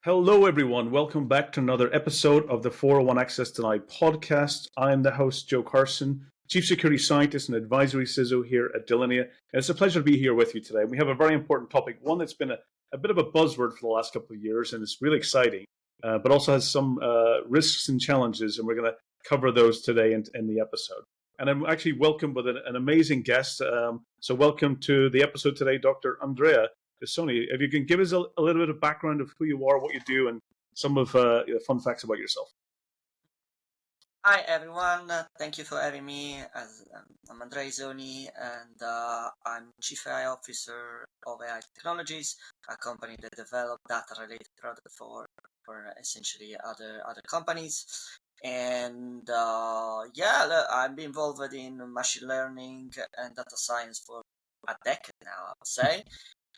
Hello, everyone. Welcome back to another episode of the 401 Access Denied podcast. I'm the host, Joe Carson, Chief Security Scientist and Advisory CISO here at Delinea. And it's a pleasure to be here with you today. We have a very important topic, one that's been a bit of a buzzword for the last couple of years, and it's really exciting, but also has some risks and challenges, and we're going to cover those today in the episode. And I'm actually welcomed with an amazing guest. So welcome to the episode today, Dr. Andrea Isoni. If you can give us a little bit of background of who you are, what you do, and some of fun facts about yourself. Hi everyone, thank you for having me. I'm Andrea Isoni, and I'm Chief AI Officer of AI Technologies, a company that develops data-related products for essentially other companies. And I've been involved in machine learning and data science for a decade now, I would say.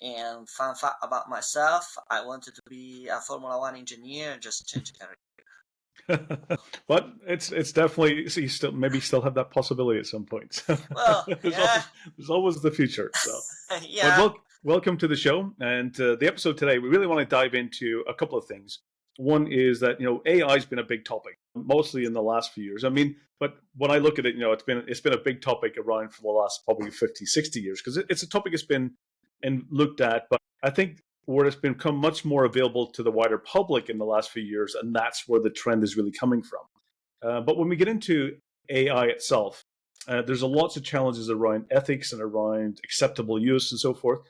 And fun fact about myself, I wanted to be a Formula One engineer and just change career. But it's definitely, so you still have that possibility at some point. Well, there's always the future. So yeah. But welcome to the show. And the episode today, we really want to dive into a couple of things. One is that AI has been a big topic, mostly in the last few years. I mean, but when I look at it, it's been a big topic around for the last probably 50, 60 years, because it's a topic that's been and looked at, but I think where it's become much more available to the wider public in the last few years, and that's where the trend is really coming from. But when we get into AI itself, there's lots of challenges around ethics and around acceptable use and so forth.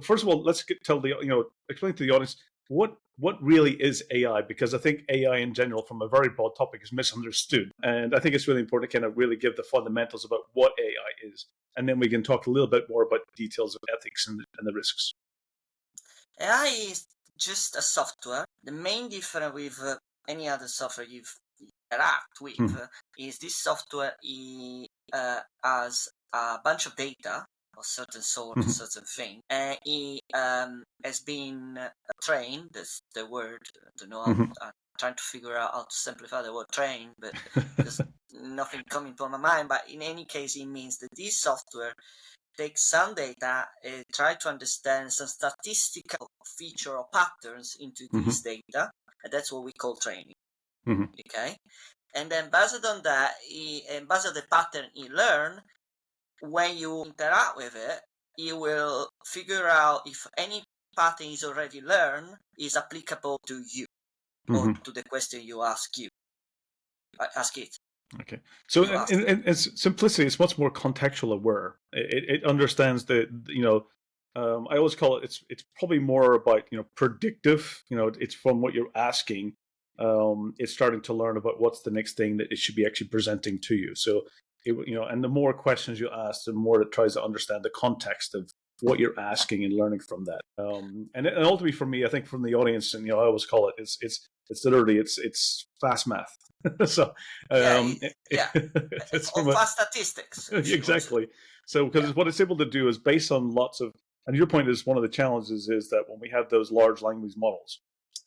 First of all, let's explain to the audience what really is AI, because I think AI in general, from a very broad topic, is misunderstood, and I think it's really important to kind of really give the fundamentals about what AI is. And then we can talk a little bit more about the details of ethics and the risks. AI is just a software. The main difference with any other software you've interact with is this software has a bunch of data of certain sort, certain thing, and it has been trained. That's the word. I don't know. I'm trying to figure out how to simplify the word train, but there's nothing coming to my mind. But in any case, it means that this software takes some data and try to understand some statistical feature or patterns into this data, and that's what we call training. Okay, and then based on that, and based on the pattern you learn, when you interact with it, you will figure out if any pattern is already learned is applicable to you or to the question you ask it. Okay, so in simplicity, it's much more contextual aware. It understands I always call it. It's probably more about predictive. It's from what you're asking. It's starting to learn about what's the next thing that it should be actually presenting to you. So and the more questions you ask, the more it tries to understand the context of what you're asking and learning from that. And ultimately, for me, I think from the audience, and I always call it, it's literally it's fast math. So it's fast statistics. Exactly. So because what it's able to do is based on lots of, and your point is one of the challenges is that when we have those large language models,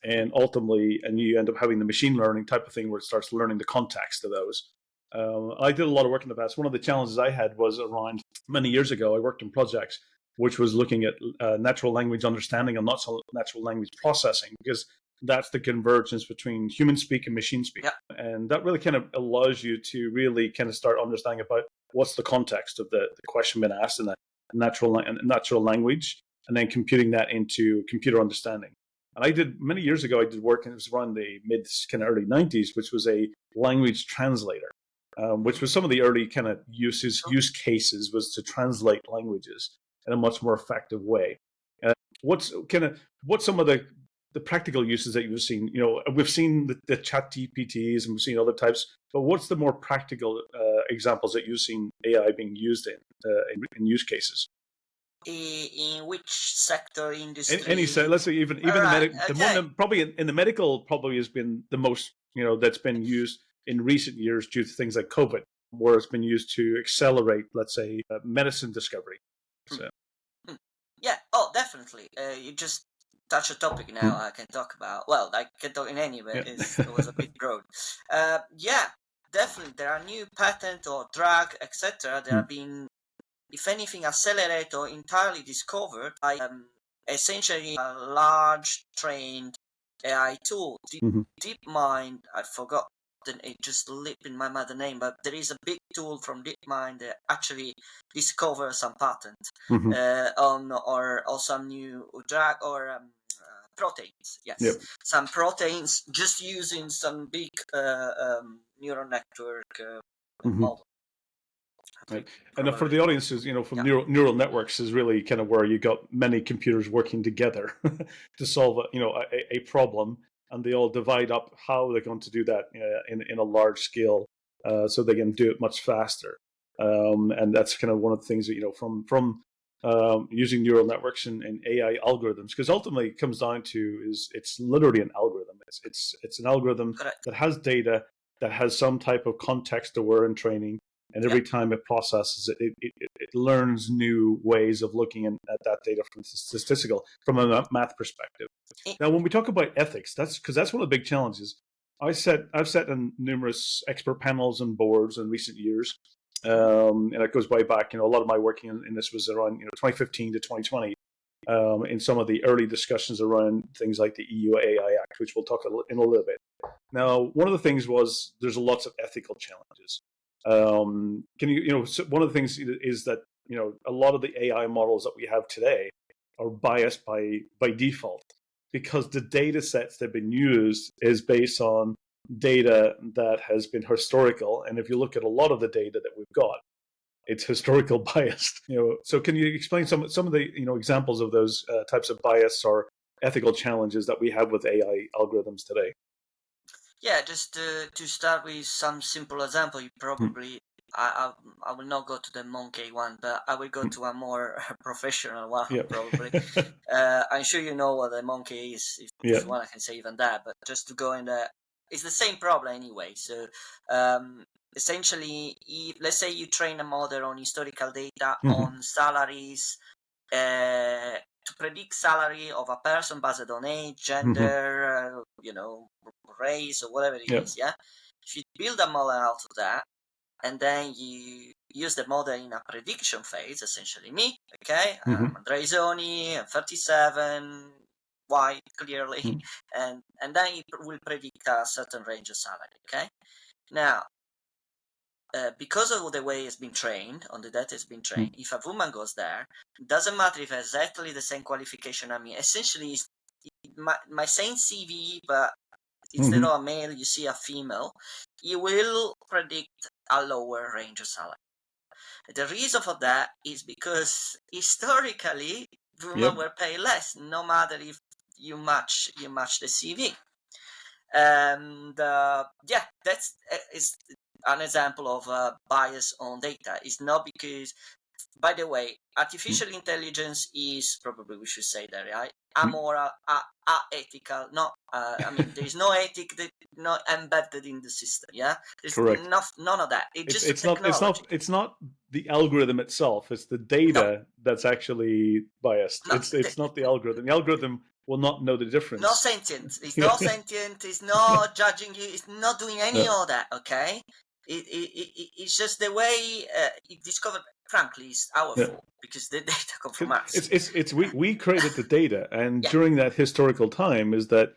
and ultimately, and you end up having the machine learning type of thing where it starts learning the context of those. I did a lot of work in the past. One of the challenges I had was around many years ago. I worked in projects which was looking at natural language understanding and not so natural language processing, because that's the convergence between human speak and machine speak. And that really kind of allows you to really kind of start understanding about what's the context of the question being asked in that natural language, and then computing that into computer understanding. And I did, many years ago, I did work, and it was around the mid kind of early 90s, which was a language translator, which was some of the early kind of use cases, was to translate languages in a much more effective way. What's some of the practical uses that you've seen? We've seen the chat GPTs and we've seen other types, but what's the more practical examples that you've seen AI being used in use cases? In which sector, industry? Any let's say even the one that probably in the medical probably has been the most that's been used in recent years due to things like COVID, where it's been used to accelerate, let's say, medicine discovery. So. Yeah. Oh, definitely. You just touch a topic now. I can talk about. Well, I can talk in any way. It was a bit broad. Definitely. There are new patent or drug, etc. They are being, if anything, accelerated or entirely discovered by essentially a large trained AI tool. Hmm. DeepMind, I forgot. It just slipped in my mind the name, but there is a big tool from DeepMind that actually discovers some patent Hmm. on or some new drug or proteins. Yep. Yes, some proteins just using some big neural network Hmm. model. Right. And for Probably. the audiences, from Yeah. neural networks is really kind of where you got many computers working together to solve a problem, and they all divide up how they're going to do that in a large scale, so they can do it much faster. And that's kind of one of the things that from using neural networks and AI algorithms, because ultimately it comes down to is it's literally an algorithm. It's an algorithm Correct. that has data, that has some type of context aware and training, and Yeah. every time it processes it, it learns new ways of looking at that data from a math perspective. It, Now, when we talk about ethics, that's because that's one of the big challenges. I've sat in numerous expert panels and boards in recent years, and it goes way back. A lot of my working in this was around 2015 to 2020. In some of the early discussions around things like the EU AI Act, which we'll talk in a little bit. Now, one of the things was there's lots of ethical challenges. Can so one of the things is that a lot of the AI models that we have today are biased by default, because the data sets that have been used is based on data that has been historical, and if you look at a lot of the data that we've got, it's historical biased. So can you explain some of the examples of those types of bias or ethical challenges that we have with AI algorithms today? Yeah, just to start with some simple example, you Mm. probably I will not go to the monkey one, but I will go Mm. to a more professional one Yeah. probably. I'm sure you know what a monkey is. If Yeah. you want, I can say even that. But just to go in there, it's the same problem anyway. So essentially, if, let's say you train a model on historical data Hmm. on salaries to predict salary of a person based on age, Hmm. gender, race or whatever it Yeah. is. Yeah, if you build a model out of that, and then you use the model in a prediction phase, essentially me, okay, Hmm. Andrea Isoni, I'm 37, white clearly, Hmm. and then it will predict a certain range of salary. Okay, now because of the way it's been trained, on the data it's been trained, if a woman goes there, it doesn't matter if it's exactly the same qualification. I mean, essentially, it's my same CV, but instead Hmm. of a male, you see a female, you will predict a lower range of salary. The reason for that is because historically, women Yep. were paid less, no matter if you match the CV. And yeah, that's is an example of bias on data. It's not because, by the way, artificial intelligence is probably, we should say that, right, amoral, ethical. Not I mean, there is no ethic that not embedded in the system. Yeah, there's Correct. none of that. It's It's just a it's not it's technology. not it's not the algorithm itself. It's the No, data that's actually biased. no, It's not the algorithm. The algorithm will not know the no difference. sentient. It's Yeah. not sentient. It's not judging you. It's not doing any Yeah. of that. Okay. It's just the way it discovered. Frankly, it's our Yeah. fault because the data come from 'Cause us. it's we created the data, and Yeah. during that historical time is that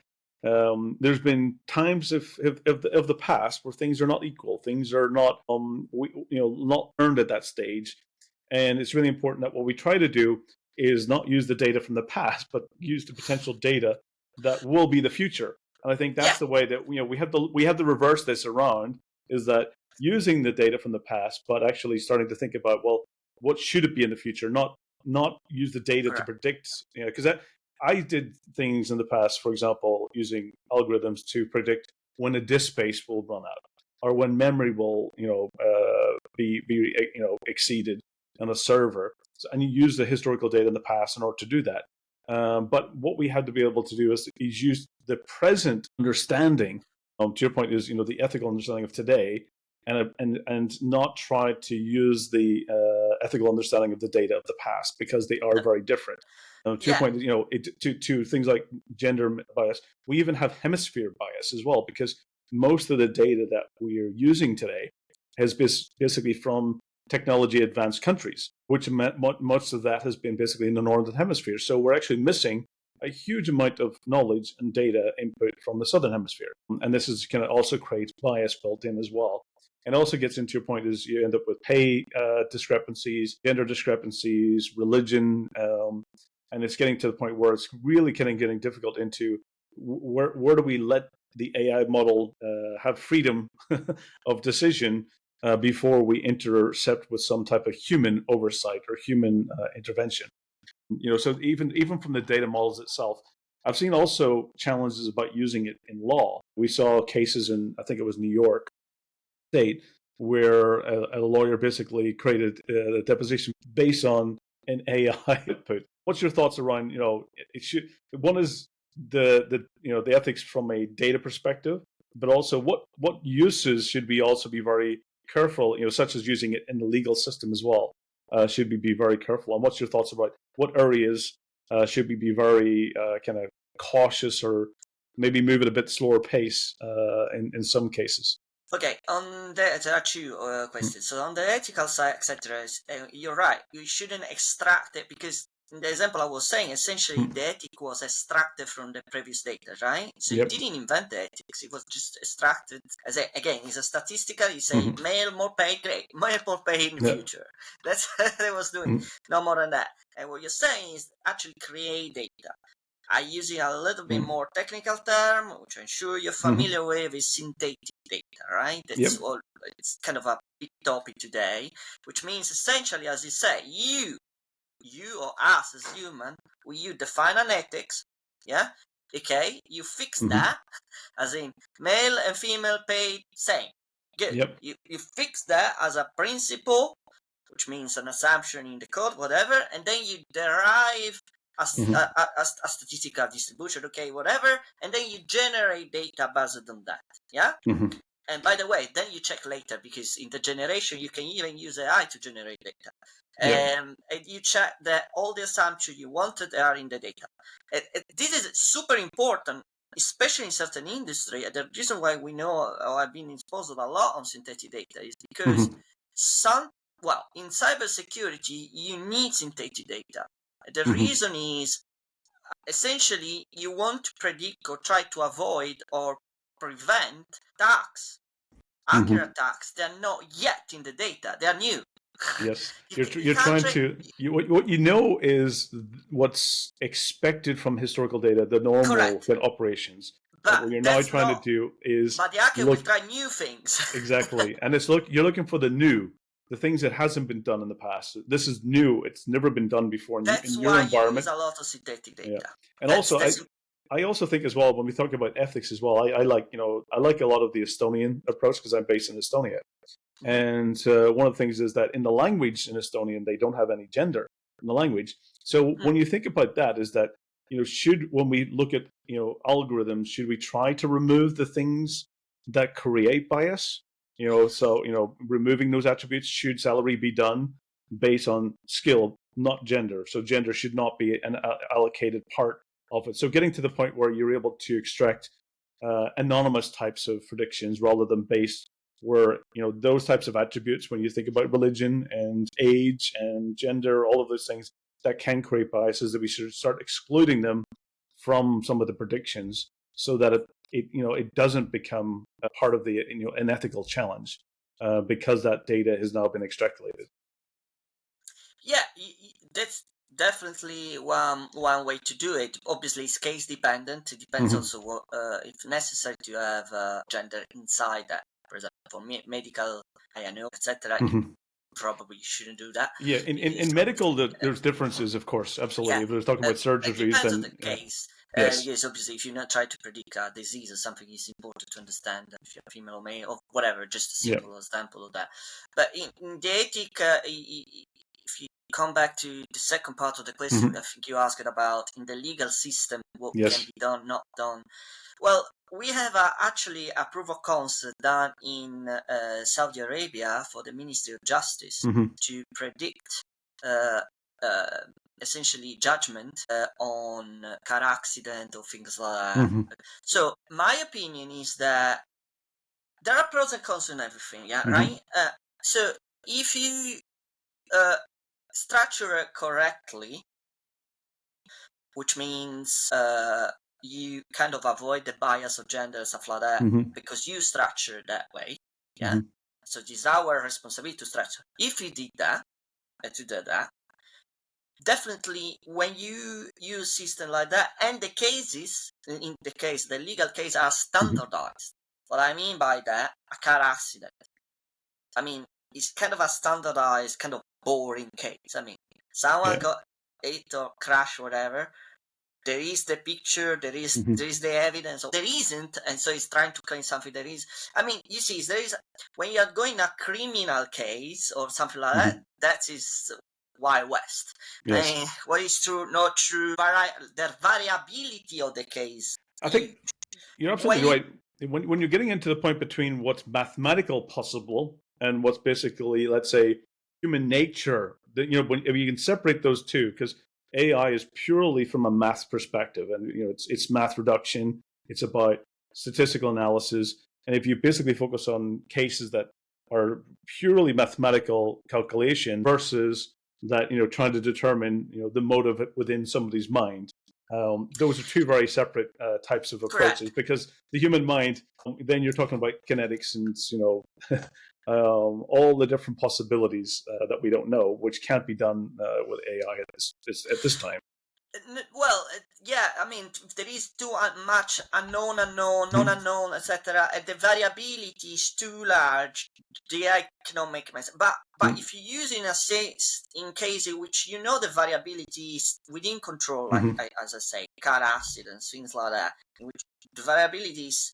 there's been times of the past where things are not equal, things are not not earned at that stage, and it's really important that what we try to do is not use the data from the past, but use the potential data that will be the future. And I think Yeah. that's the way that we have to reverse this around, is that using the data from the past, but actually starting to think about, well, what should it be in the future, not use the data to Correct. predict, because I did things in the past, for example, using algorithms to predict when a disk space will run out, or when memory will be exceeded on a server. So, and you use the historical data in the past in order to do that. But what we had to be able to do is use the present understanding. To your point, is the ethical understanding of today, and not try to use the ethical understanding of the data of the past, because they are very different. To your Yeah. point, to things like gender bias, we even have hemisphere bias as well, because most of the data that we are using today has basically from technology advanced countries, which meant most of that has been basically in the northern hemisphere. So we're actually missing a huge amount of knowledge and data input from the southern hemisphere, and this is kind of also creates bias built in as well. And also gets into your point is you end up with pay discrepancies, gender discrepancies, religion, and it's getting to the point where it's really kind of getting difficult into where do we let the AI model have freedom of decision before we intercept with some type of human oversight or human intervention. So even from the data models itself, I've seen also challenges about using it in law. We saw cases in, I think it was New York State, where a lawyer basically created a deposition based on an AI input. What's your thoughts around, it should, one is the ethics from a data perspective, but also what uses should we also be very careful, such as using it in the legal system as well. Should we be very careful? And what's your thoughts about what areas should we be very kind of cautious or maybe move at a bit slower pace in some cases? Okay, there are two questions. So on the ethical side, etc., you're right. You shouldn't extract it because in the example I was saying, essentially the ethic was extracted from the previous data, right? So you didn't invent the ethics; it was just extracted. Again, it's a statistical. You say male more paid, great. Male more paid in the future. That's what they was doing. No more than that. And what you're saying is actually create data. I use a little bit more technical term, which I'm sure you're familiar with, is synthetic data, right? It's kind of a big topic today, which means essentially, as you say, you or us as human, you define an ethics, yeah? Okay, you fix that, as in male and female paid same. Good. You fix that as a principle, which means an assumption in the code, whatever, and then you derive a statistical distribution, okay, whatever, and then you generate data based on that, yeah? And by the way, then you check later, because in the generation, you can even use AI to generate data. And you check that all the assumptions you wanted are in the data. This is super important, especially in certain industry. The reason why we know, or I've been exposed a lot on synthetic data, is because in cybersecurity, you need synthetic data. The reason is, essentially, you want to predict or try to avoid or prevent attacks, accurate attacks. They're not yet in the data. They're new. Yes, you're trying to. What you know is what's expected from historical data, the normal operations. But what you're now trying to do is. But the hacker will try new things. Exactly, and you're looking for the new, the things that hasn't been done in the past. This is new; it's never been done before in your environment. That's why you use a lot of synthetic data. Yeah. And I also think as well, when we talk about ethics as well, I like a lot of the Estonian approach because I'm based in Estonia. And one of the things is that in the language in Estonian, they don't have any gender in the language. So when you think about that, is that, when we look at, algorithms, should we try to remove the things that create bias? Removing those attributes, should salary be done based on skill, not gender? So gender should not be an allocated part of it. So getting to the point where you're able to extract anonymous types of predictions rather than based where, those types of attributes, when you think about religion and age and gender, all of those things that can create biases, that we should start excluding them from some of the predictions so that it doesn't become a part of the an ethical challenge because that data has now been extrapolated. Yeah, that's definitely one way to do it. Obviously, it's case dependent. It depends also what, if necessary, to have gender inside that. For example, for medical, etc. Probably shouldn't do that. Yeah, in medical, there's differences, of course, absolutely. Yeah. If we're talking about surgeries, it depends then on the case. Yes, obviously, if you're not trying to predict a disease or something, it's important to understand if you're female or male or whatever. Just a simple example of that. But in the ethic, if you come back to the second part of the question, I think you asked about in the legal system what can be done, not done. Well, we have actually a proof of concept done in Saudi Arabia for the Ministry of Justice to predict essentially judgment on car accident or things like that. So my opinion is that there are pros and cons in everything, right? So if you structure it correctly, which means you kind of avoid the bias of gender and stuff like that because you structure it that way. Yeah. So it is our responsibility to structure. If you did that, definitely when you use system like that, and the cases, in the case, the legal case are standardized. What I mean by that, a car accident. I mean, it's kind of a standardized, kind of boring case. I mean, someone got hit or crash, whatever. There is the picture, there is the evidence, or there isn't, and so he's trying to claim something there is. I mean, you see, there is when you're going a criminal case or something like that, that is Wild West. Yes. And what is true, not true, the variability of the case. I think you're absolutely right. When you're getting into the point between what's mathematical possible and what's basically, let's say, human nature, when you can separate those two, because AI is purely from a math perspective, and it's math reduction. It's about statistical analysis, and if you basically focus on cases that are purely mathematical calculation versus that, trying to determine the motive within somebody's mind. Those are two very separate types of approaches. Correct. Because the human mind, then you're talking about kinetics and all the different possibilities that we don't know, which can't be done with AI at this time. Well, yeah, I mean, there is too much unknown, non-unknown, etc. And the variability is too large. The AI cannot make sense. But if you're using in case in which the variability is within control, like as I say, car accidents, things like that, in which the variability is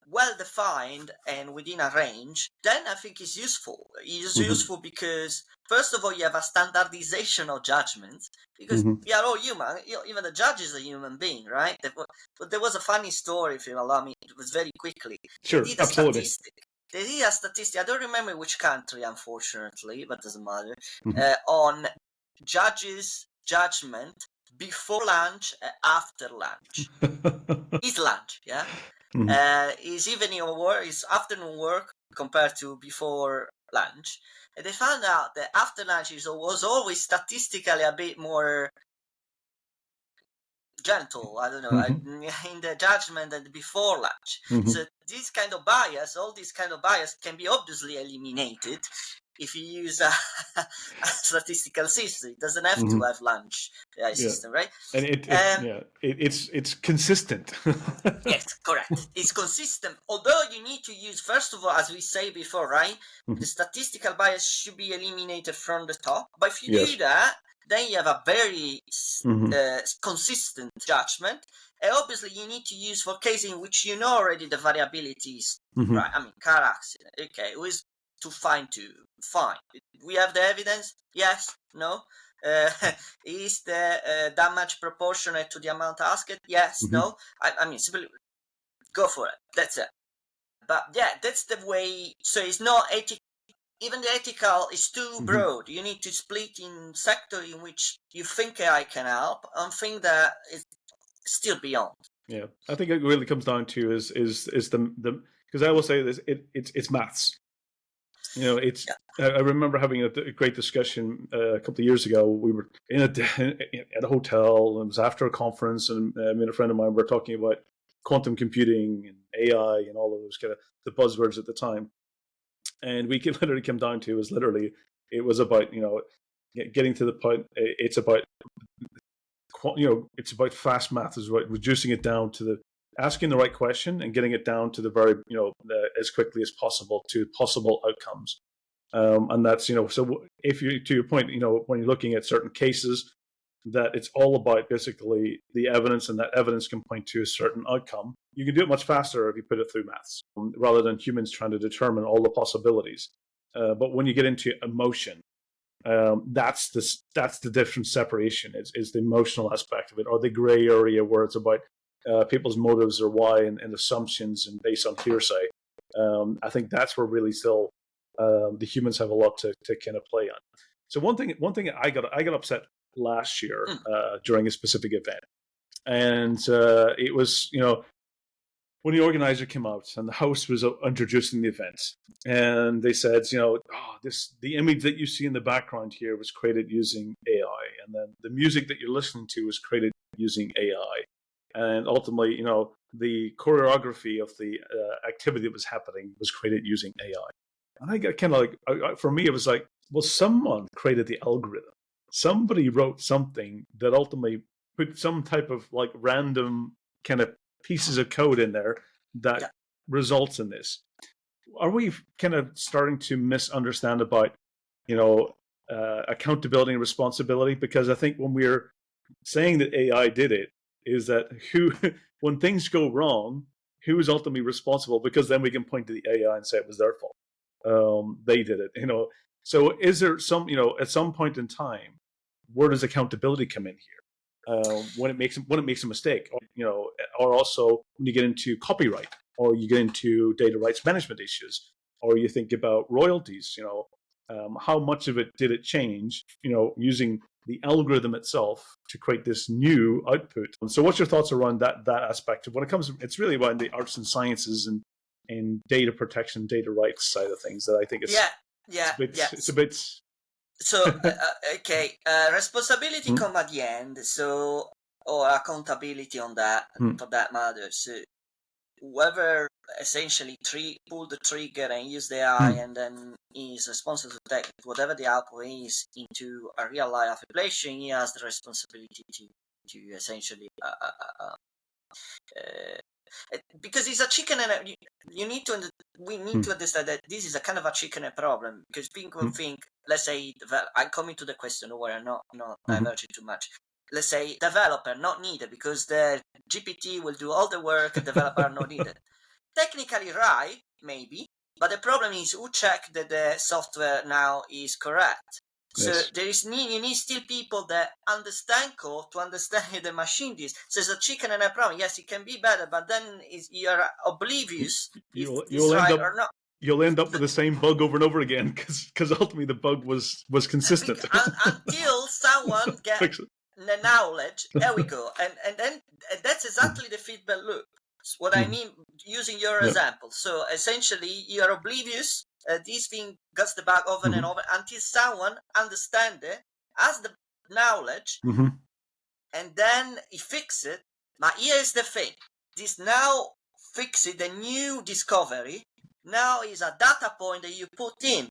well defined and within a range, then I think it's useful. It's useful because, first of all, you have a standardization of judgment, because we are all human. Even the judge is a human being, right? But there was a funny story, if you allow me. It was very quickly. Sure, absolutely. There is a statistic. I don't remember which country, unfortunately, but it doesn't matter. On judges' judgment before lunch and after lunch. Is lunch, yeah? Is evening work, is afternoon work compared to before lunch. And they found out that after lunch was always statistically a bit more gentle, I don't know, in the judgment than before lunch. So this kind of bias, all this kind of bias can be obviously eliminated if you use a statistical system. It doesn't have to have lunch system, right? And it's consistent. Yes, correct. It's consistent. Although you need to use, first of all, as we say before, right? The statistical bias should be eliminated from the top. But if you do that, then you have a very consistent judgment. And obviously, you need to use for cases in which already the variability is right. I mean, car accident. Okay, it was too fine. We have the evidence. Yes. No. Is the damage proportionate to the amount asked? Yes. No. I mean, simply go for it. That's it. But yeah, that's the way. So it's not ethical. Even the ethical is too broad. You need to split in sector in which you think AI can help and think that it's still beyond. Yeah, I think it really comes down to is the because I will say this, it's maths. It's. Yeah. I remember having a great discussion a couple of years ago. We were at a hotel, and it was after a conference, and me and a friend of mine were talking about quantum computing and AI and all of those kind of the buzzwords at the time. And we could literally come down to it was about getting to the point. It's about it's about fast math, is about reducing it down to asking the right question and getting it down to the very as quickly as possible to possible outcomes. And that's so if you, to your point, when you're looking at certain cases, that it's all about basically the evidence, and that evidence can point to a certain outcome. You can do it much faster if you put it through maths, rather than humans trying to determine all the possibilities. But when you get into emotion, that's the different separation. Is the emotional aspect of it, or the gray area where it's about people's motives or why and assumptions and based on hearsay. I think that's where really still the humans have a lot to kind of play on. So one thing I got upset last year during a specific event, and it was when the organizer came out and the host was introducing the event, and they said, the image that you see in the background here was created using AI, and then the music that you're listening to was created using AI. And ultimately, the choreography of the activity that was happening was created using AI. And I got kind of like, for me, it was like, well, someone created the algorithm. Somebody wrote something that ultimately put some type of like random kind of pieces of code in there that results in this. Are we kind of starting to misunderstand about, accountability and responsibility? Because I think when we're saying that AI did it, is that when things go wrong, who is ultimately responsible? Because then we can point to the AI and say it was their fault. They did it, So is there some, at some point in time, where does accountability come in here? When it makes a mistake, or also when you get into copyright, or you get into data rights management issues, or you think about royalties, how much of it did it change, using the algorithm itself to create this new output. So what's your thoughts around that aspect of when it comes, it's really about the arts and sciences and data protection, data rights side of things that I think it's a bit. So, okay, responsibility come at the end, so, or accountability on that, for that matter. So whoever essentially pull the trigger and use the AI and then is responsible to take whatever the output is into a real life application, he has the responsibility to essentially because it's a chicken and we need to understand that this is a kind of a chicken and problem, because people think, let's say, I'm coming to the question where I'm not diverging too much. Let's say developer not needed because the GPT will do all the work, and developer are not needed. Technically right, maybe, but the problem is who check that the software now is correct. So you need still people that understand code to understand the machine this. So it's a chicken and a problem. Yes, it can be better, but then you're oblivious if it's right or not. You'll end up with the same bug over and over again because ultimately the bug was consistent. Until someone gets the knowledge. There we go. And then that's exactly the feedback loop. What I mean, using your example. So essentially, you are oblivious. This thing gets the bug over and over until someone understands it, has the knowledge, and then he fixes it. But here's the thing: this now fixes the new discovery. Now is a data point that you put in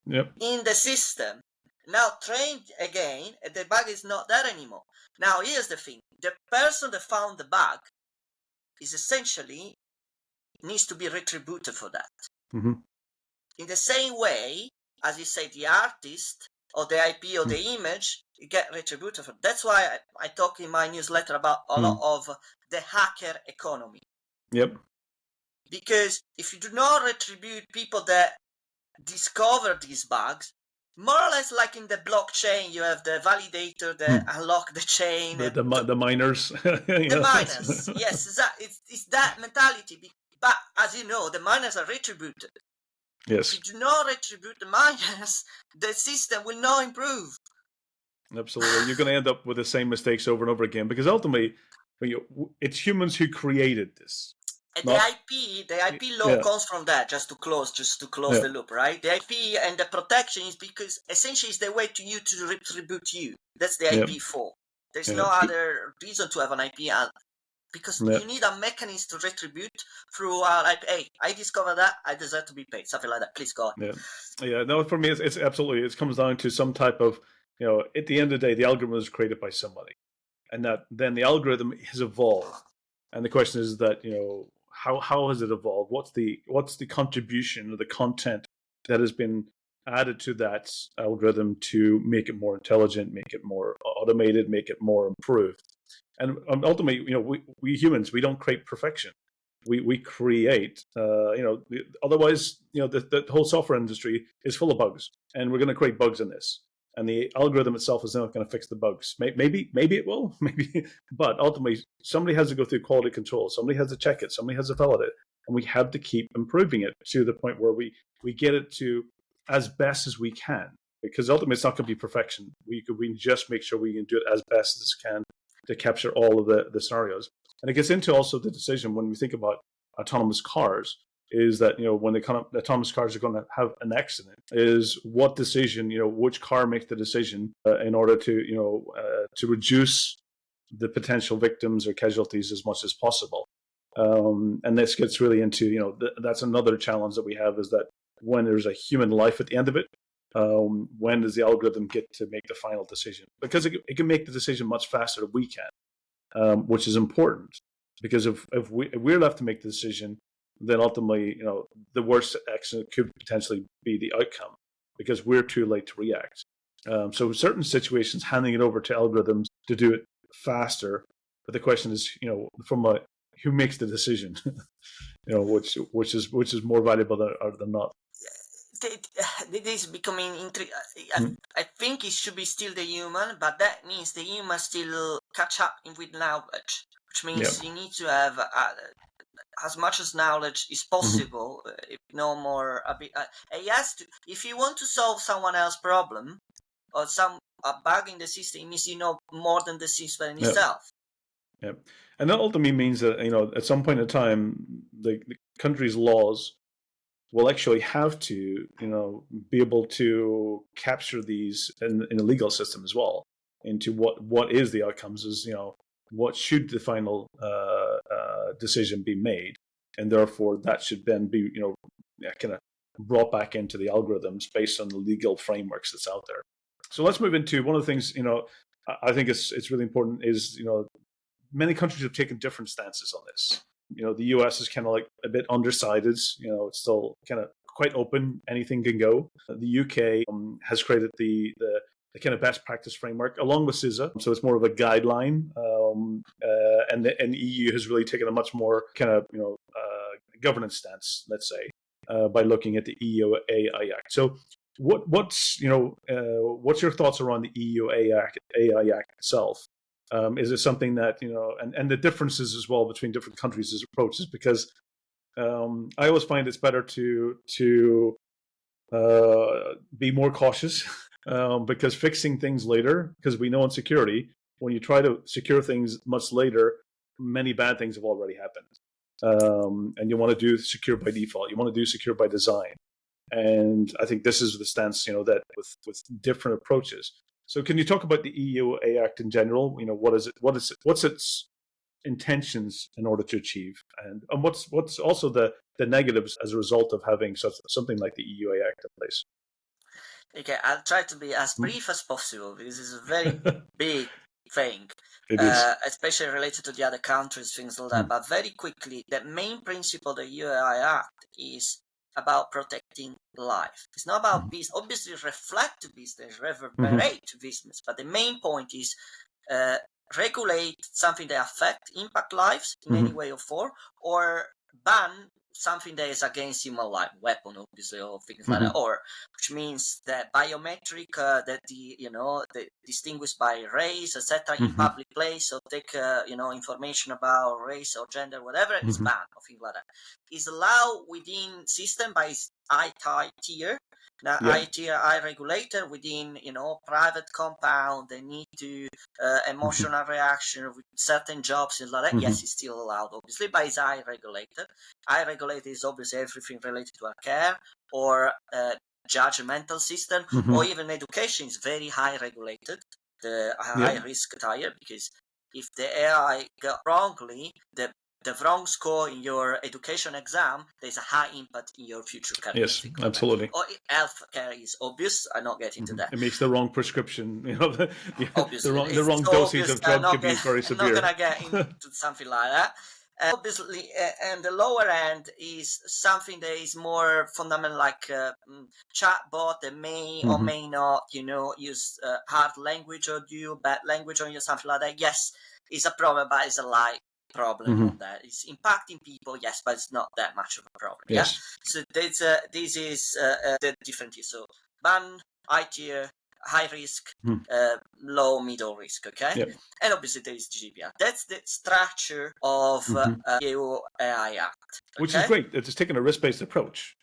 the system. Now trained again, the bug is not there anymore. Now here's the thing: the person that found the bug is essentially needs to be retributed for that. In the same way, as you say, the artist or the IP or the image, you get retributed for. That's why I talk in my newsletter about a lot of the hacker economy. Because if you do not retribute people that discover these bugs, more or less like in the blockchain, you have the validator that unlock the chain. The miners. The miners, yes, it's that mentality. But as you know, the miners are retributed. Yes. If you do not retribute the miners, the system will not improve. Absolutely. You're going to end up with the same mistakes over and over again, because ultimately, it's humans who created this. And the IP law comes from that, just to close the loop, right? The IP and the protection is because essentially it's the way to you to retribute you. That's the IP for. There's no other reason to have an IP because you need a mechanism to retribute through like, hey, I discovered that, I deserve to be paid, something like that. Please go on. No, for me, it's absolutely, it comes down to some type of, at the end of the day, the algorithm was created by somebody, and that then the algorithm has evolved, and the question is that, how has it evolved? What's the contribution or the content that has been added to that algorithm to make it more intelligent, make it more automated, make it more improved? And ultimately, we humans, we don't create perfection. We create, otherwise, the whole software industry is full of bugs, and we're going to create bugs in this. And the algorithm itself is not going to fix the bugs. Maybe it will, maybe, but ultimately, somebody has to go through quality control. Somebody has to check it. Somebody has to validate it, and we have to keep improving it to the point where we get it to as best as we can. Because ultimately, it's not going to be perfection. We can just make sure we can do it as best as we can to capture all of the scenarios. And it gets into also the decision when we think about autonomous cars, is that, when the autonomous cars are going to have an accident, is what decision, which car makes the decision in order to, to reduce the potential victims or casualties as much as possible. And this gets really into, that's another challenge that we have, is that when there's a human life at the end of it, when does the algorithm get to make the final decision? Because it can make the decision much faster than we can, which is important. Because if we're left to make the decision, then ultimately, the worst accident could potentially be the outcome, because we're too late to react. So in certain situations, handing it over to algorithms to do it faster. But the question is, who makes the decision? Which is more valuable than not. It is becoming I think it should be still the human, but that means the human still catch up with knowledge, which means you need to have as much as knowledge is possible, if no more. If you want to solve someone else's problem or a bug in the system, it means you know more than the system itself. Yeah, and that ultimately means that at some point in time, the country's laws will actually have to be able to capture these in the legal system as well, into what is the outcomes, is what should the final decision be made, and therefore that should then be kind of brought back into the algorithms based on the legal frameworks that's out there. So let's move into one of the things I think it's really important is many countries have taken different stances on this. The US is kind of like a bit undecided. It's still kind of quite open. Anything can go. The UK has created the kind of best practice framework along with CISA. So it's more of a guideline. And the EU has really taken a much more kind of, governance stance, let's say, by looking at the EU AI Act. So what's your thoughts around the EU AI Act itself? Is it something that, and the differences as well between different countries' approaches? Because I always find it's better to be more cautious, because fixing things later, because we know in security, when you try to secure things much later, many bad things have already happened. And you want to do secure by default. You want to do secure by design. And I think this is the stance, that with different approaches. So can you talk about the EU AI Act in general? What's its intentions in order to achieve, and what's also the negatives as a result of having something like the EU AI Act in place? Okay, I'll try to be as brief as possible, because it's a very big thing, especially related to the other countries, things like that. But very quickly, the main principle of the EU AI Act is about protecting life. It's not about business. Obviously, reflect to business, reverberate to business, but the main point is regulate something that impact lives in any way or form, or ban something that is against human life, weapon obviously, or things like that, or which means that biometric, that the distinguished by race, etc., in public place, or take information about race or gender, whatever, is banned, or things like that. Is allowed within system by I tier. Now, I regulator within, private compound, they need to emotional reaction with certain jobs and like that. Yes, it's still allowed, obviously, but it's I regulated. I regulated is obviously everything related to care or judgmental system, or even education is very high regulated, the high risk tier, because if the AI got wrongly, the wrong score in your education exam, there's a high impact in your future career. Yes, absolutely. Or healthcare is obvious. I'm not getting to that. It makes the wrong prescription. The wrong so dosage of drug can be very severe. I'm not gonna get into something like that. Obviously, and the lower end is something that is more fundamental, like chatbot that may or may not, use hard language or do bad language on you, something like that. Yes, it's a problem, but it's a light problem on that. It's impacting people, yes, but it's not that much of a problem. Yes. So this is the difference. So ban, high tier, high risk, low, middle risk. Okay, and obviously there is GDPR. That's the structure of EU AI Act, which is great. It's taking a risk-based approach,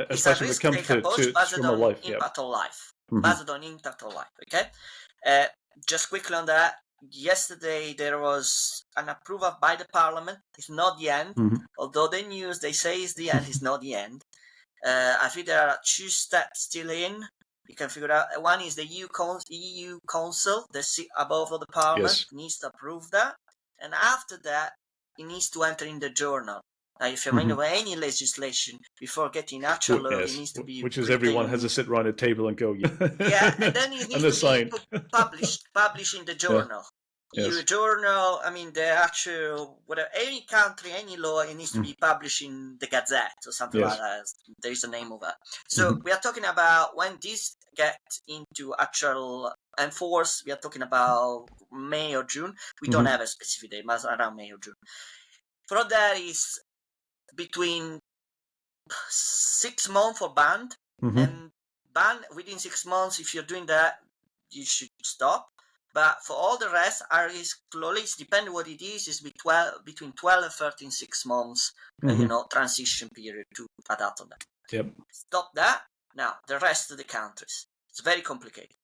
especially when it comes to human life. Impact on life, based on impact on life. Okay, just quickly on that. Yesterday there was an approval by the Parliament. It's not the end, although the news they say it's the end. It's not the end. I think there are 2 steps still in. You can figure out one is the EU Council, the above of the Parliament needs to approve that, and after that, it needs to enter in the journal. Now, if you're of any legislation before getting actual law, it needs to be which is everyone has to sit around a table and go, yeah, and then it needs to be published in the journal. Your journal, I mean, the actual, whatever, any country, any law, it needs to be published in the Gazette or something like that. There's a name of that. So we are talking about when this gets into actual enforce, we are talking about May or June. We don't have a specific date, but around May or June. For that is between 6 months for banned, and ban within 6 months. If you're doing that, you should stop. But for all the rest, our risk release, depending what it is between 12 and 13, 6 months, transition period to adapt on that. Yep. Stop that. Now, the rest of the countries. It's very complicated.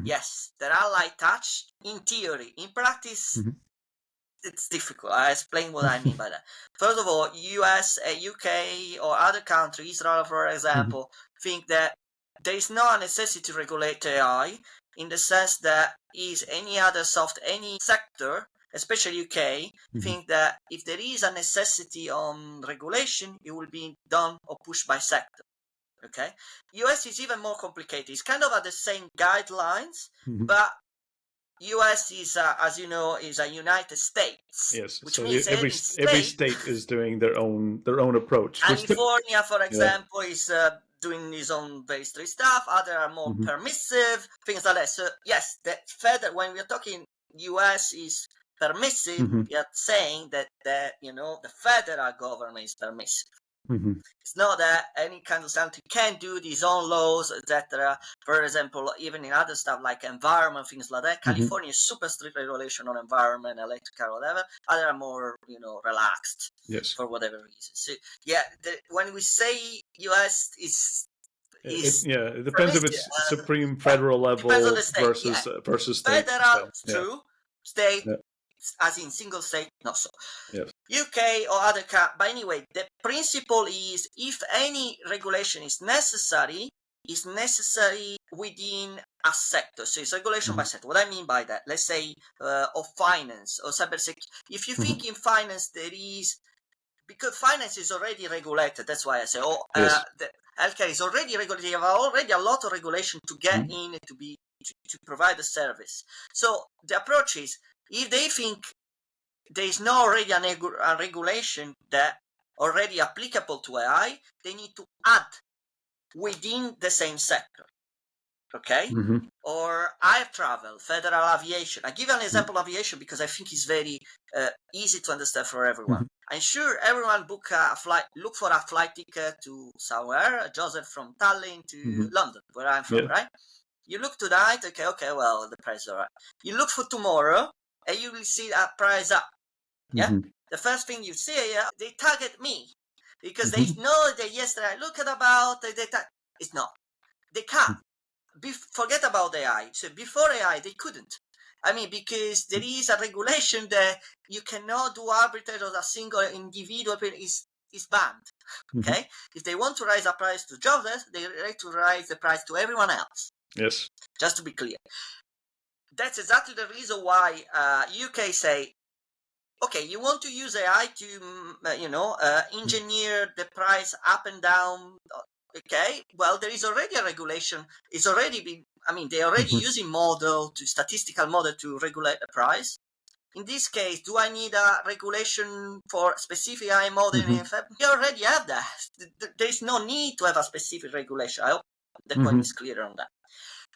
Yes, there are light touch in theory. In practice, it's difficult. I explain what I mean by that. First of all, US, UK, or other countries, Israel, for example, think that there is no necessity to regulate AI in the sense that is any sector, especially UK, think that if there is a necessity on regulation, it will be done or pushed by sector. Okay, US is even more complicated. It's kind of at the same guidelines, but US is, as you know, is a United States. Yes, which so means every state is doing their own approach. California, for example, is doing his own very strict stuff. Others are more permissive, things like that. So yes, when we're talking US is permissive, we are saying that the federal government is permissive. It's not that any kind of country can do these own laws, etc. For example, even in other stuff like environment, things like that, California is super strict regulation on environment, electrical, whatever. Others are more, relaxed for whatever reason. So yeah, when we say US it depends if it's supreme federal level versus state. Federal, true. State. As in single state, not so. UK or other but anyway, the principle is if any regulation is necessary within a sector. So it's regulation by sector. What I mean by that, let's say of finance or cybersecurity. If you think in finance there is, because finance is already regulated, that's why I say, the healthcare is already regulated. You have already a lot of regulation to get in to provide the service. So the approach is, if they think there is no already a regulation that already applicable to AI, they need to add within the same sector. Okay? Or air travel, federal aviation. I give you an example of aviation because I think it's very easy to understand for everyone. I'm sure everyone look for a flight ticket to somewhere, Joseph from Tallinn to London, where I'm from, right? You look tonight, okay, well, the price is all right. You look for tomorrow, and you will see that price up. Yeah, the first thing you see, they target me because they know that yesterday I looked about it's not. They can't. Forget about AI. So before AI, they couldn't. I mean, because there is a regulation that you cannot do arbitrage of a single individual is banned. Okay, if they want to raise a price to jobless, they have to raise the price to everyone else. Yes. Just to be clear, that's exactly the reason why UK say, okay, you want to use AI to, engineer the price up and down. Okay, well, there is already a regulation. It's already been, they're already using statistical model to regulate the price. In this case, do I need a regulation for specific AI model? You already have that. There's no need to have a specific regulation. I hope the point is clear on that.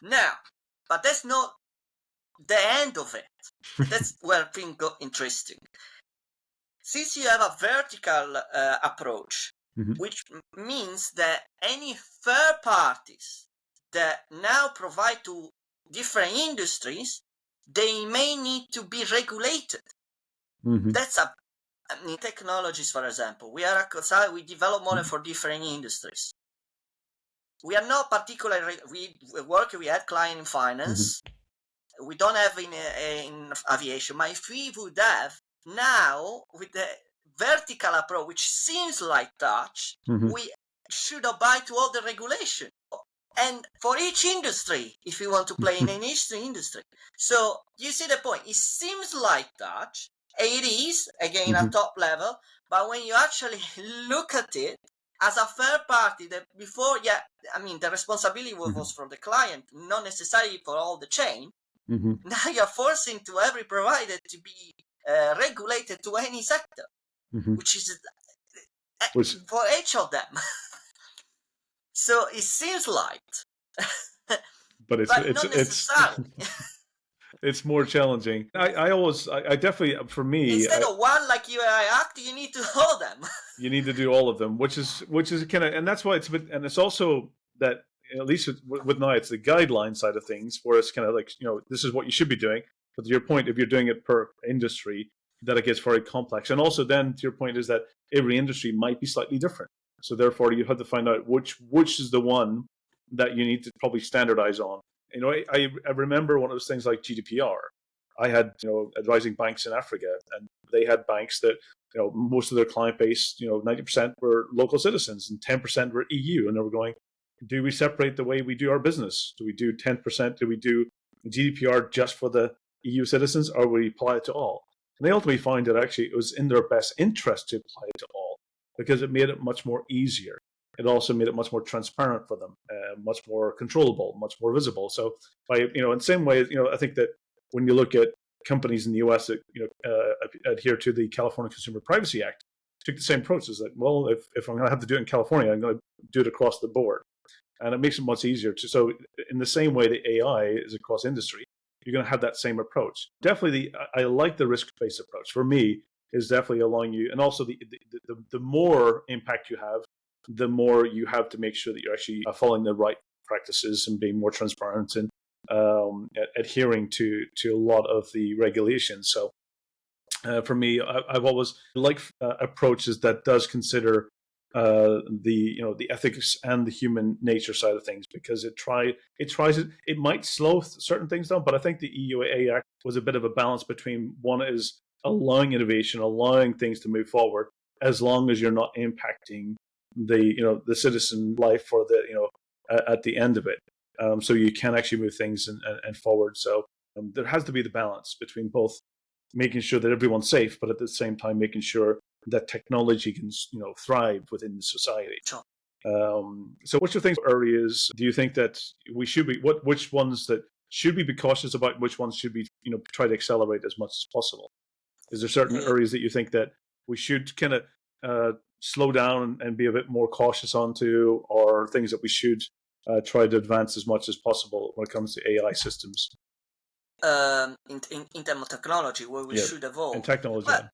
Now, but that's not the end of it. That's where things got interesting. Since you have a vertical approach, which means that any third parties that now provide to different industries, they may need to be regulated. That's technologies, for example. We develop model for different industries. We are not particularly, we had client in finance. We don't have in aviation. But if we would have now with the vertical approach, which seems like touch, we should abide to all the regulation. and for each industry, if you want to play in any industry. So you see the point. It seems like that. It is, again, Mhm. at top level, but when you actually look at it as a third party, that before, I mean, the responsibility was for the client, not necessarily for all the chain. Mhm. Now you're forcing to every provider to be regulated to any sector, Mhm. which is Which, for each of them. So it seems like, but but not it's necessarily. it's more challenging. I definitely, for me, Instead of one like UI Act, you need to hold them. you need to do all of them, which is kind of, and that's why it's a bit, and it's also that, at least with now, it's the guideline side of things, where it's kind of like, this is what you should be doing. But to your point, if you're doing it per industry, that it gets very complex. And also, then to your point, is that every industry might be slightly different. So therefore, you have to find out which is the one that you need to probably standardize on. I remember one of those things like GDPR. I had advising banks in Africa, and they had banks that most of their client base, 90% were local citizens and 10% were EU, and they were going, do we separate the way we do our business? Do we do 10%? Do we do GDPR just for the EU citizens, or we apply it to all? And they ultimately found that actually it was in their best interest to apply it to all, because it made it much more easier. It also made it much more transparent for them, much more controllable, much more visible. So by in the same way, I think that when you look at companies in the US that adhere to the California Consumer Privacy Act, took the same approach. Is that, well, if I'm going to have to do it in California, I'm going to do it across the board, and it makes it much easier to. So in the same way that AI is across industry, you're going to have that same approach. Definitely, I like the risk-based approach. For me, is definitely allowing you, and also the more impact you have, the more you have to make sure that you're actually following the right practices and being more transparent and adhering to a lot of the regulations. So for me, I've always liked approaches that does consider the ethics and the human nature side of things, because it might slow certain things down, but I think the EUA Act was a bit of a balance between, one is allowing innovation, allowing things to move forward, as long as you're not impacting the citizen life or at the end of it. So you can actually move things and forward. So there has to be the balance between both making sure that everyone's safe, but at the same time making sure that technology can thrive within the society. Sure. So what's your things areas do you think that we should be, which ones that should we be cautious about, which ones should we try to accelerate as much as possible? Is there certain areas that you think that we should kind of slow down and be a bit more cautious onto, or things that we should try to advance as much as possible when it comes to AI systems? In terms of technology, where we should evolve. And technology. Well,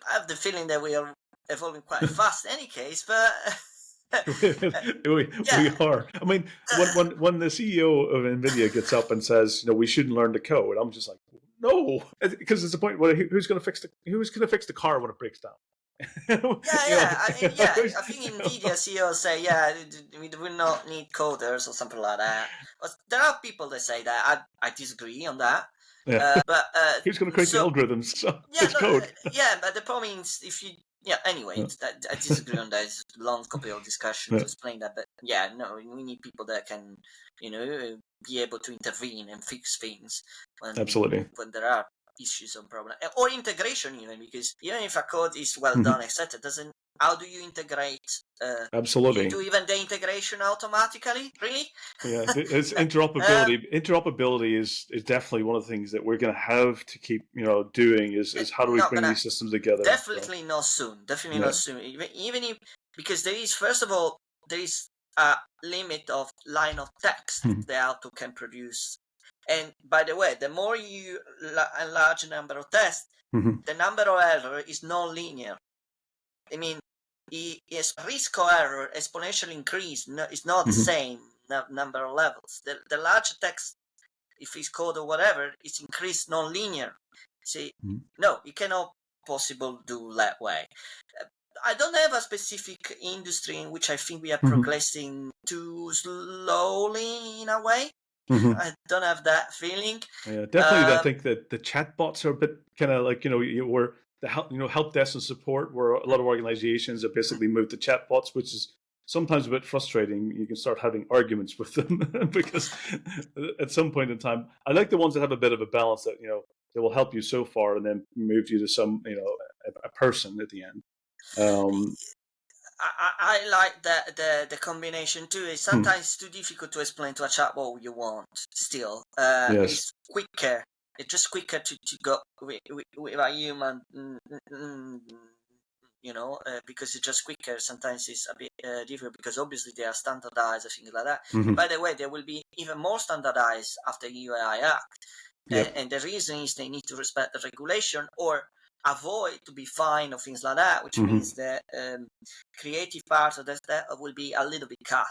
I have the feeling that we are evolving quite fast in any case, but we are. I mean, when the CEO of NVIDIA gets up and says, we shouldn't learn to code, I'm just like, no, because it's a point where who's going to fix the car when it breaks down? I think NVIDIA CEO say, we do not need coders or something like that. But there are people that say that. I disagree on that. Yeah. But who's going to create the algorithms? So it's code. But the problem is if you anyway, I disagree on that. It's a long couple of discussion to explain that. But we need people that can be able to intervene and fix things Absolutely when there are issues or problems, or integration even, because even if a code is well done, etc., how do you integrate? Absolutely. Do you do even the integration automatically? Really? Yeah, it's interoperability. Interoperability is definitely one of the things that we're going to have to keep doing. Is how do we bring these systems together? Definitely not soon. Definitely not soon. Even if, because there is, first of all, there is a limit of line of text the auto can produce. And by the way, the more you enlarge the number of tests, the number of error is non-linear. I mean, risk of error exponentially increase. It's not the same number of levels. The larger text, if it's code or whatever, it's increased non-linear. See, no, you cannot possible do that way. I don't have a specific industry in which I think we are progressing too slowly in a way. I don't have that feeling. Yeah, definitely. I think that the chatbots are a bit kind of like where the help desk and support, where a lot of organizations have basically moved to chatbots, which is sometimes a bit frustrating. You can start having arguments with them because at some point in time, I like the ones that have a bit of a balance that, they will help you so far and then move you to some, a person at the end. I like the combination too. It's sometimes too difficult to explain to a chatbot what you want. Still, Yes. it's quicker. It's just quicker to go with a human. Because it's just quicker. Sometimes it's a bit difficult because obviously they are standardized or things like that. And by the way, they will be even more standardized after EU Act. Yep. And the reason is they need to respect the regulation or avoid to be fined or things like that, which means the creative part of that will be a little bit cut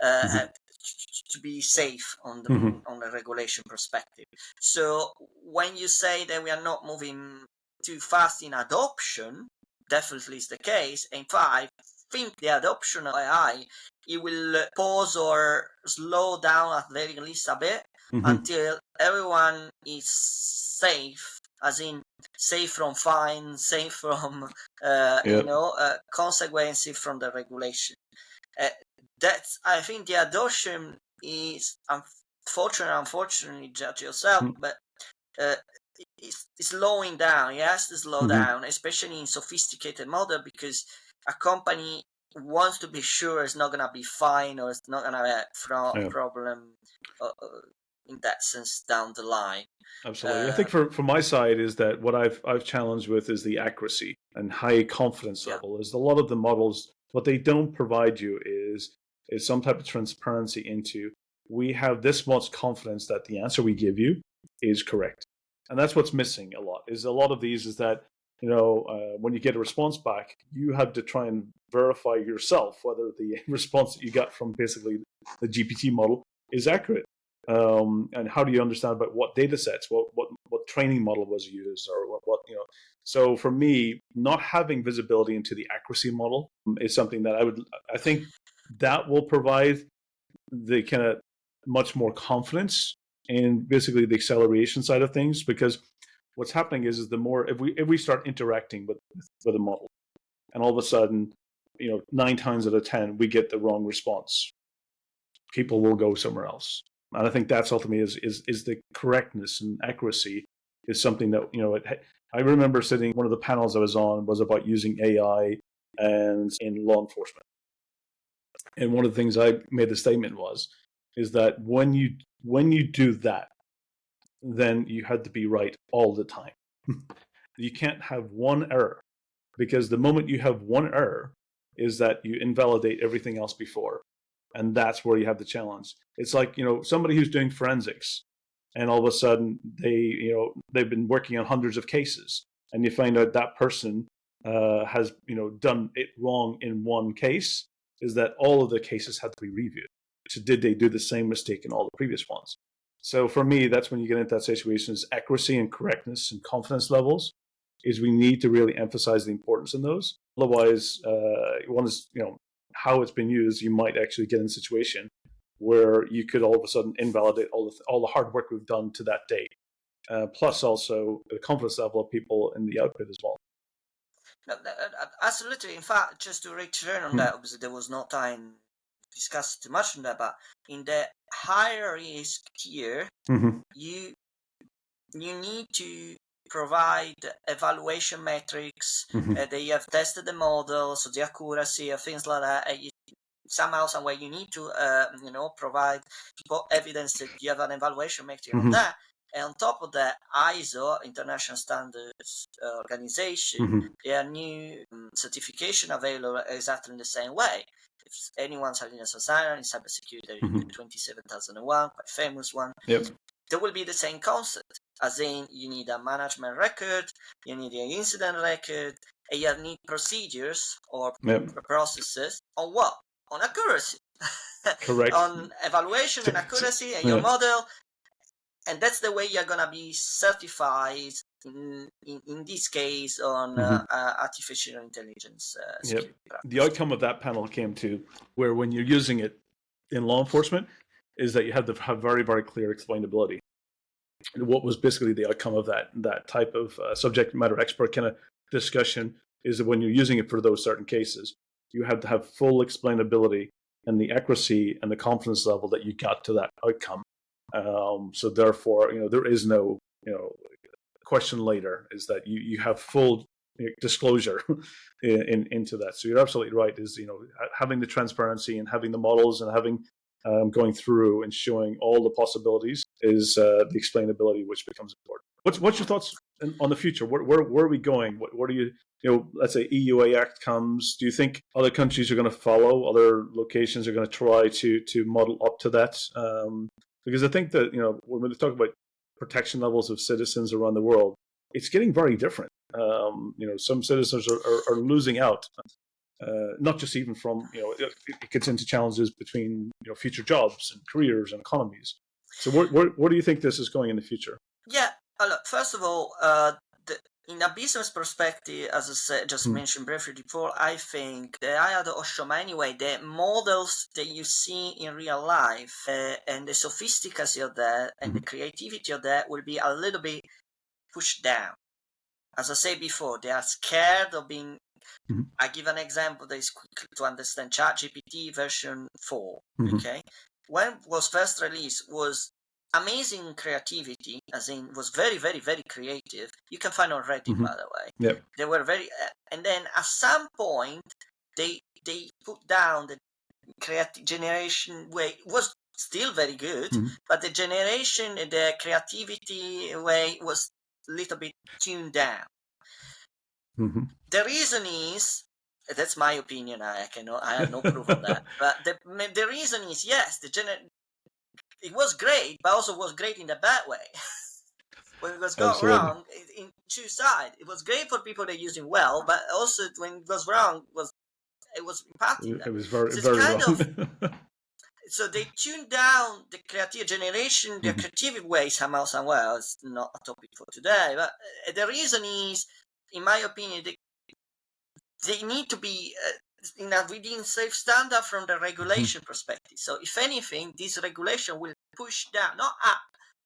to be safe on the regulation perspective. So when you say that we are not moving too fast in adoption, definitely is the case. In fact, I think the adoption of AI, it will pause or slow down at very least a bit until everyone is safe, as in safe from fines, safe from consequences from the regulation. That's, I think, the adoption is unfortunately, judge yourself, but it's slowing down. It has to slow down, especially in sophisticated model, because a company wants to be sure it's not going to be fine or it's not going to have problem in that sense down the line. Absolutely. I think for my side is that what I've challenged with is the accuracy and high confidence level. Is a lot of the models, what they don't provide you is some type of transparency into, we have this much confidence that the answer we give you is correct. And that's what's missing a lot. Is a lot of these is that, when you get a response back, you have to try and verify yourself whether the response that you got from basically the GPT model is accurate. And how do you understand about what data sets, what training model was used, or what. So for me, not having visibility into the accuracy model is something that I think that will provide the kind of much more confidence in basically the acceleration side of things, because what's happening is the more, if we start interacting with a model, and all of a sudden, 9 times out of 10 we get the wrong response, people will go somewhere else. And I think that's ultimately is the correctness and accuracy is something that, I remember sitting, one of the panels I was on was about using AI and in law enforcement. And one of the things I made the statement is that when you do that, then you had to be right all the time. You can't have one error, because the moment you have one error is that you invalidate everything else before. And that's where you have the challenge. It's like, somebody who's doing forensics, and all of a sudden they've been working on hundreds of cases, and you find out that person has done it wrong in one case, is that all of the cases had to be reviewed. So did they do the same mistake in all the previous ones? So for me, that's when you get into that situation, is accuracy and correctness and confidence levels, is we need to really emphasize the importance in those. Otherwise, one is, how it's been used, you might actually get in a situation where you could all of a sudden invalidate all the hard work we've done to that date. Plus also the confidence level of people in the output as well. No, absolutely. In fact, just to return on that, obviously there was no time to discuss too much on that, but in the higher risk tier, you need to provide evaluation metrics that you have tested the model, so the accuracy of things like that. And somehow, somewhere, you need to provide evidence that you have an evaluation metric on that. And on top of that, ISO, International Standards Organization, their new certification available exactly in the same way. If anyone's having a designer in cybersecurity, 27001, quite famous one, there will be the same concept. As in, you need a management record, you need an incident record, and you need procedures or processes on what? On accuracy. Correct. On evaluation and accuracy and your model. And that's the way you're going to be certified, in this case, on artificial intelligence security. The outcome of that panel came to where, when you're using it in law enforcement, is that you have to have very, very clear explainability. What was basically the outcome of that type of subject matter expert kind of discussion is that when you're using it for those certain cases, you have to have full explainability and the accuracy and the confidence level that you got to that outcome. So therefore, there is no, question later, is that you have full disclosure into that. So you're absolutely right, is, having the transparency and having the models and having going through and showing all the possibilities is the explainability, which becomes important. What's your thoughts on the future? Where are we going? What are you, let's say EUA Act comes. Do you think other countries are going to follow? Other locations are going to try to model up to that? Because I think that, when we talk about protection levels of citizens around the world, it's getting very different. Some citizens are losing out. Not just even from, it gets into challenges between, future jobs and careers and economies. So where do you think this is going in the future? Yeah, look, first of all, in a business perspective, as I said, just mentioned briefly before, I think the AI or Oshoma anyway, the models that you see in real life and the sophisticacy of that and the creativity of that will be a little bit pushed down. As I said before, they are scared of being. I give an example that is quick to understand. ChatGPT version 4. Okay, when it was first released, was amazing creativity, as in was very, very, very creative. You can find on Reddit, by the way. Yep. They were very, and then at some point they put down the creative generation way. It was still very good, but the creativity way was a little bit tuned down. The reason is, that's my opinion. I have no proof of that. But the reason is, yes, it was great, but also was great in a bad way. When it was gone wrong, in two sides. It was great for people that use it well, but also when it was wrong, it was impacting them. It was very, so very wrong. So they tuned down the creative generation, the creative way somehow, somewhere. It's not a topic for today, but the reason is, in my opinion, they need to be within safe standard from the regulation perspective. So if anything, this regulation will push down, not up,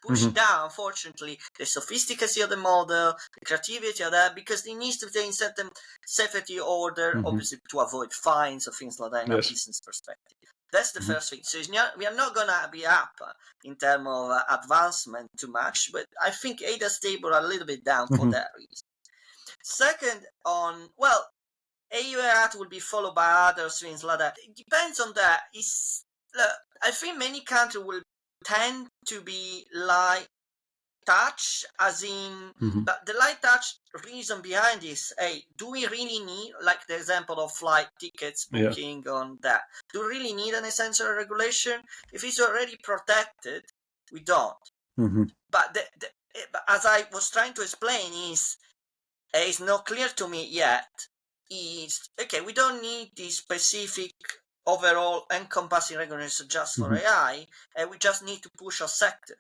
push down, unfortunately, the sophisticacy of the model, the creativity of that, because it needs to stay in certain safety order, obviously to avoid fines or things like that in a business perspective. That's the first thing. So we are not going to be up in terms of advancement too much, but I think ADA stable a little bit down for that reason. Second, AUAT will be followed by other things like that. It depends on that. I think many countries will tend to be light touch, as in, but the light touch reason behind this, do we really need, like the example of flight tickets booking on that, do we really need an essential regulation? If it's already protected, we don't. But as I was trying to explain, it's not clear to me yet, is, okay, we don't need this specific overall encompassing regulation just for AI, and we just need to push a sector.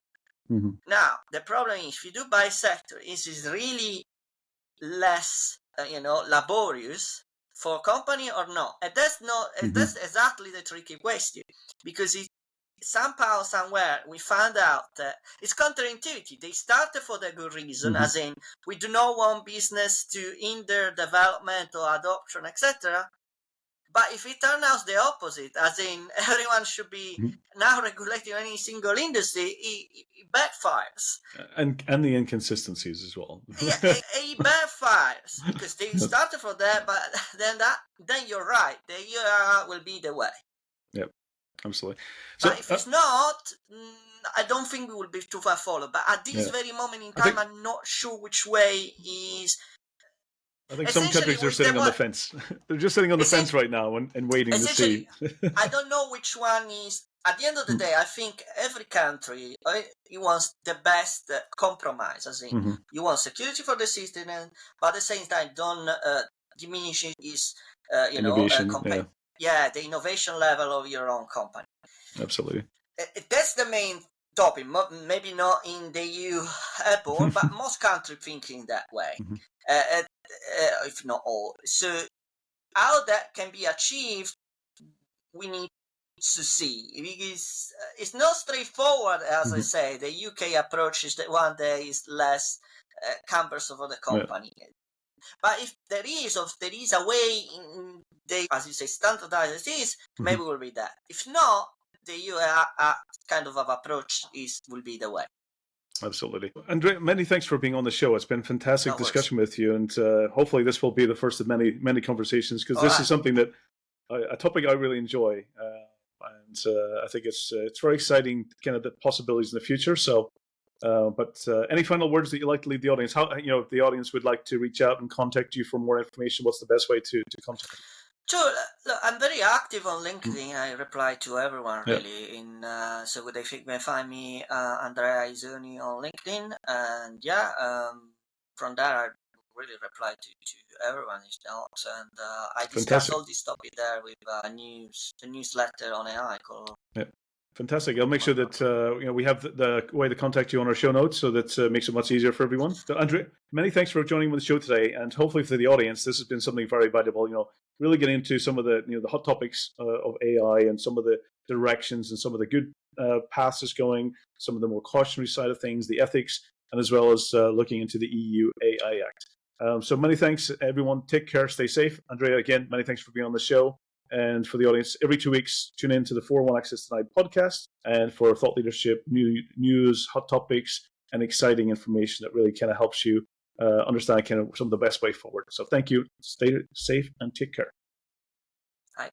Now, the problem is, if you do by sector, it is really less, laborious for a company or not. And that's not, that's exactly the tricky question, because somehow, somewhere, we found out that it's counterintuitive. They started for the good reason, as in, we do not want business to hinder development or adoption, etc. But if it turns out the opposite, as in everyone should be now regulating any single industry, it backfires. And the inconsistencies as well. It backfires because they started for that, but then you're right. The year will be the way. Yep, absolutely. So if it's not, I don't think we will be too far followed. But at this very moment in time, I'm not sure which way is. I think some countries are sitting on the fence. They're just sitting on the fence right now and waiting to see. I don't know which one is. At the end of the day, I think every country wants the best compromise. As in, you want security for the citizen, but at the same time, don't diminish its innovation. The innovation level of your own company. Absolutely. That's the main topic. Maybe not in the EU airport, but most countries thinking that way. If not all. So how that can be achieved, we need to see, because it's not straightforward. As I say, the UK approach is that one day is less cumbersome for the company. But if there is a way in they, as you say, standardized as is, maybe will be that. If not, the UI kind of approach will be the way. Absolutely. Andrea, many thanks for being on the show. It's been fantastic discussion with you, and hopefully this will be the first of many conversations, because this is something that a topic I really enjoy, and I think it's very exciting, kind of the possibilities in the future. So, but any final words that you'd like to leave the audience? How, if the audience would like to reach out and contact you for more information, what's the best way to contact you? Sure. Look, I'm very active on LinkedIn. I reply to everyone really. So they may find me Andrea Isoni on LinkedIn, and from there I really reply to everyone. And I discuss all this topic there with a newsletter on AI called. Yeah. Fantastic. I'll make sure that we have the way to contact you on our show notes, so that makes it much easier for everyone. So, Andrea, many thanks for joining me on the show today, and hopefully for the audience, this has been something very valuable. Really getting into some of the the hot topics of AI, and some of the directions, and some of the good paths it's going, some of the more cautionary side of things, the ethics, and as well as looking into the EU AI Act. So many thanks, everyone. Take care. Stay safe. Andrea, again, many thanks for being on the show. And for the audience, every 2 weeks, tune in to the 401 Access Tonight podcast, and for thought leadership, news, hot topics, and exciting information that really kind of helps you understand kind of some of the best way forward. So thank you. Stay safe and take care. Bye.